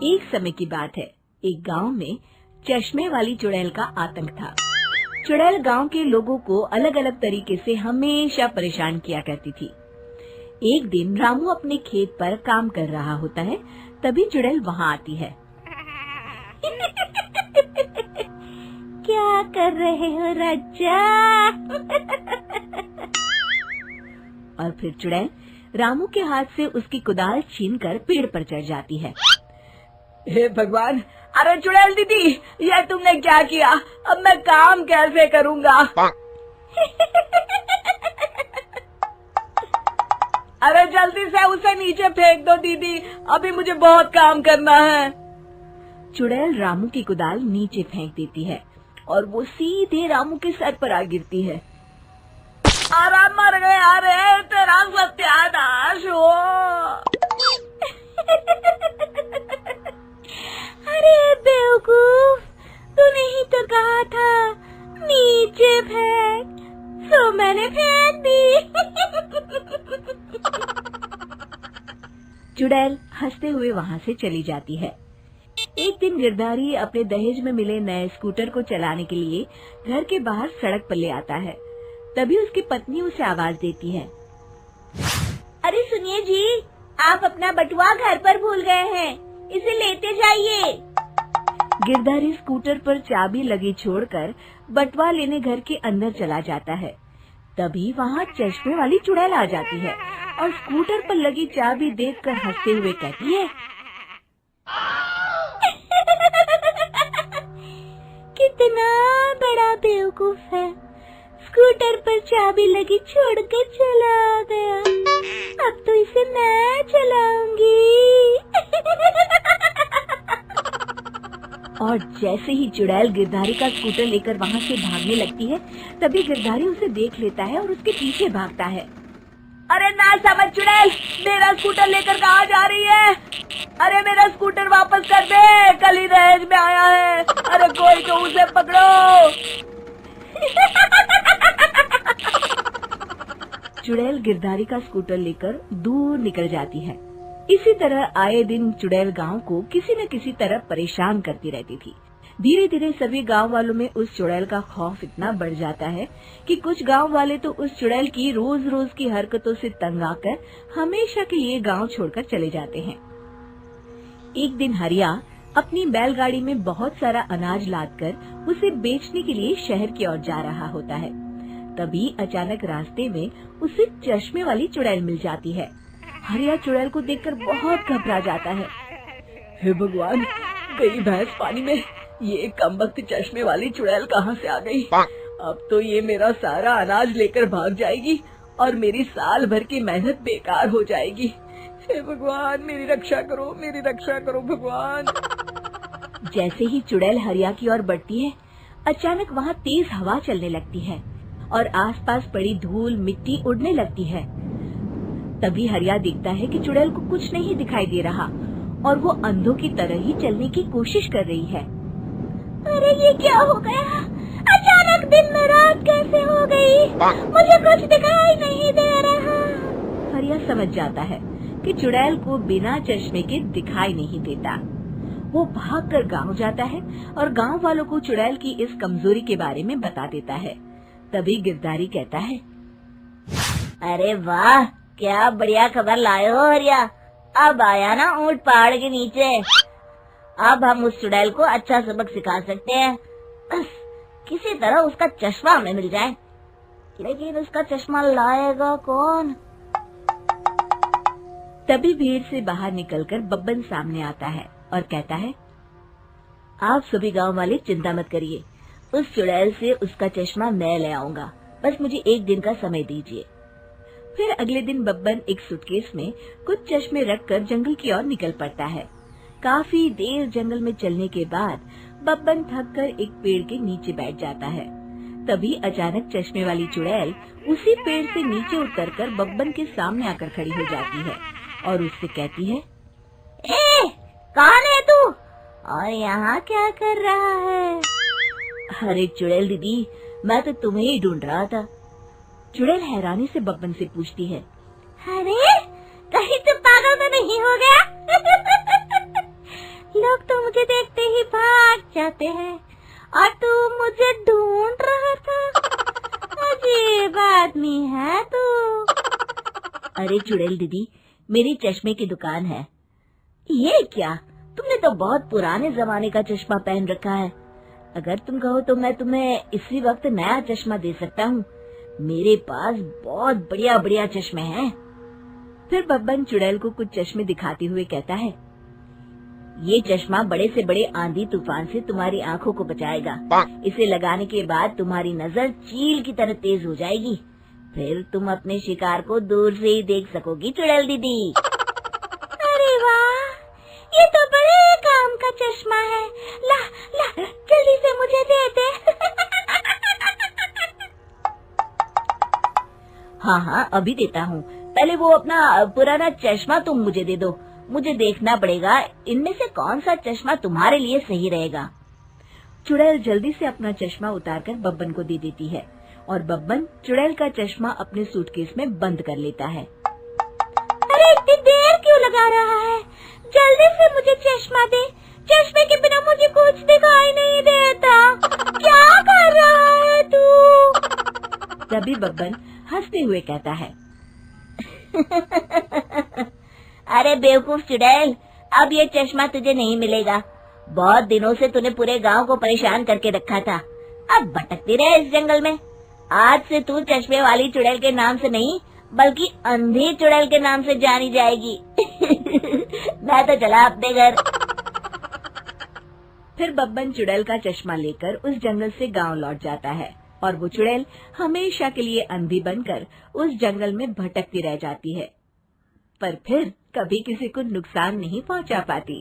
एक समय की बात है, एक गांव में चश्मे वाली चुड़ैल का आतंक था। चुड़ैल गांव के लोगों को अलग अलग तरीके से हमेशा परेशान किया करती थी। एक दिन रामू अपने खेत पर काम कर रहा होता है, तभी चुड़ैल वहाँ आती है। क्या कर रहे हो राजा? और फिर चुड़ैल रामू के हाथ से उसकी कुदाल छीनकर पेड़ पर चढ़ जाती है। हे भगवान, अरे चुड़ैल दीदी, यह तुमने क्या किया? अब मैं काम कैसे करूँगा? अरे जल्दी से उसे नीचे फेंक दो दीदी, अभी मुझे बहुत काम करना है। चुड़ैल रामू की कुदाल नीचे फेंक देती है और वो सीधे रामू के सर पर आ गिरती है। अरे मर गया रे, तेरा सत्यानाश हो। अरे बेवकूफ, तूने ही तो कहा था नीचे फेंक, तो मैंने फेंक दी। चुड़ैल हंसते हुए वहाँ से चली जाती है। एक दिन गिरधारी अपने दहेज में मिले नए स्कूटर को चलाने के लिए घर के बाहर सड़क पर ले आता है। तभी उसकी पत्नी उसे आवाज देती है। अरे सुनिए जी, आप अपना बटुआ घर पर भूल गए हैं, इसे लेते जाइए। गिरधारी स्कूटर पर चाबी लगी छोड़कर बटुआ लेने घर के अंदर चला जाता है। तभी वहाँ चश्मे वाली चुड़ैल आ जाती है और स्कूटर पर लगी चाबी देखकर हंसते हुए कहती है, कितना बड़ा बेवकूफ है, स्कूटर पर चाबी लगी छोड़कर चला गया। अब तो इसे मैं चलाऊंगी। और जैसे ही चुड़ैल गिरधारी का स्कूटर लेकर वहाँ से भागने लगती है, तभी गिरधारी उसे देख लेता है और उसके पीछे भागता है। अरे ना समझ चुड़ैल, मेरा स्कूटर लेकर कहाँ जा रही है? अरे मेरा स्कूटर वापस कर दे, कल ही दहेज में आया है। अरे कोई तो उसे पकड़ो। चुड़ैल गिरधारी का स्कूटर लेकर दूर निकल जाती है। इसी तरह आए दिन चुड़ैल गांव को किसी न किसी तरह परेशान करती रहती थी। धीरे धीरे सभी गांव वालों में उस चुड़ैल का खौफ इतना बढ़ जाता है कि कुछ गांव वाले तो उस चुड़ैल की रोज रोज की हरकतों से तंग आकर हमेशा के लिए गांव छोड़कर चले जाते हैं। एक दिन हरिया अपनी बैलगाड़ी में बहुत सारा अनाज लादकर उसे बेचने के लिए शहर की ओर जा रहा होता है। तभी अचानक रास्ते में उसे चश्मे वाली चुड़ैल मिल जाती है। हरिया चुड़ैल को देखकर बहुत घबरा जाता है। हे भगवान, गई भैंस पानी में, ये कमबख्त चश्मे वाली चुड़ैल कहाँ से आ गई? अब तो ये मेरा सारा अनाज लेकर भाग जाएगी और मेरी साल भर की मेहनत बेकार हो जाएगी। हे भगवान, मेरी रक्षा करो भगवान। जैसे ही चुड़ैल हरिया की ओर बढ़ती है, अचानक वहाँ तेज हवा चलने लगती है और आसपास पड़ी धूल मिट्टी उड़ने लगती है। तभी हरिया देखता है कि चुड़ैल को कुछ नहीं दिखाई दे रहा और वो अंधों की तरह ही चलने की कोशिश कर रही है। अरे ये क्या हो गया? अचानक दिन में रात कैसे हो गई? मुझे कुछ दिखाई नहीं दे रहा। हरिया समझ जाता है कि चुड़ैल को बिना चश्मे के दिखाई नहीं देता। वो भागकर गांव जाता है और गांव वालों को चुड़ैल की इस कमजोरी के बारे में बता देता है। तभी गिरधारी कहता है, अरे वाह, क्या बढ़िया खबर लाए हो हरिया। अब आया ना ऊंट पहाड़ के नीचे। अब हम उस चुड़ैल को अच्छा सबक सिखा सकते हैं। बस किसी तरह उसका चश्मा हमें मिल जाए। लेकिन उसका चश्मा लाएगा कौन? तभी भीड़ से बाहर निकलकर बब्बन सामने आता है और कहता है, आप सभी गांव वाले चिंता मत करिए, उस चुड़ैल से उसका चश्मा मैं ले आऊंगा। बस मुझे एक दिन का समय दीजिए। फिर अगले दिन बब्बन एक सूटकेस में कुछ चश्मे रखकर जंगल की ओर निकल पड़ता है। काफी देर जंगल में चलने के बाद बब्बन थककर एक पेड़ के नीचे बैठ जाता है। तभी अचानक चश्मे वाली चुड़ैल उसी पेड़ से नीचे उतरकर बब्बन के सामने आकर खड़ी हो जाती है और उससे कहती है, ए, कौन है तू और यहाँ क्या कर रहा है? अरे चुड़ैल दीदी, मैं तो तुम्हें ही ढूंढ रहा था। चुड़ैल हैरानी से बब्बन से पूछती है, अरे कहीं तो पागल तो नहीं हो गया? जाते हैं और तू मुझे ढूंढ रहा था। अजीब आदमी है तू। अरे चुड़ैल दीदी, मेरी चश्मे की दुकान है। ये क्या, तुमने तो बहुत पुराने जमाने का चश्मा पहन रखा है। अगर तुम कहो तो मैं तुम्हें इसी वक्त नया चश्मा दे सकता हूँ। मेरे पास बहुत बढ़िया बढ़िया चश्मे हैं। फिर बब्बन चुड़ैल को कुछ चश्मे दिखाते हुए कहता है, ये चश्मा बड़े से बड़े आंधी तूफान से तुम्हारी आंखों को बचाएगा। इसे लगाने के बाद तुम्हारी नजर चील की तरह तेज हो जाएगी। फिर तुम अपने शिकार को दूर से ही देख सकोगी चुड़ैल दीदी। अरे वाह, ये तो बड़े काम का चश्मा है। ला ला, जल्दी से मुझे दे दे। हाँ हाँ, अभी देता हूँ। पहले वो अपना पुराना चश्मा तुम मुझे दे दो। मुझे देखना पड़ेगा इनमें से कौन सा चश्मा तुम्हारे लिए सही रहेगा। चुड़ैल जल्दी से अपना चश्मा उतारकर बब्बन को दे देती है और बब्बन चुड़ैल का चश्मा अपने सूटकेस में बंद कर लेता है। अरे इतनी देर क्यों लगा रहा है? जल्दी से मुझे चश्मा दे। चश्मे के बिना मुझे कुछ दिखाई नहीं देता। क्या कर रहा है तू? तभी बब्बन हंसते हुए कहता है, अरे बेवकूफ चुड़ैल, अब ये चश्मा तुझे नहीं मिलेगा। बहुत दिनों से तूने पूरे गांव को परेशान करके रखा था। अब भटकती रहे इस जंगल में। आज से तू चश्मे वाली चुड़ैल के नाम से नहीं, बल्कि अंधी चुड़ैल के नाम से जानी जाएगी। मैं तो चला अपने घर। फिर बब्बन चुड़ैल का चश्मा लेकर उस जंगल से गांव लौट जाता है और वो चुड़ैल हमेशा के लिए अंधी बनकर उस जंगल में भटकती रह जाती है, पर फिर कभी किसी को नुकसान नहीं पहुंचा पाती।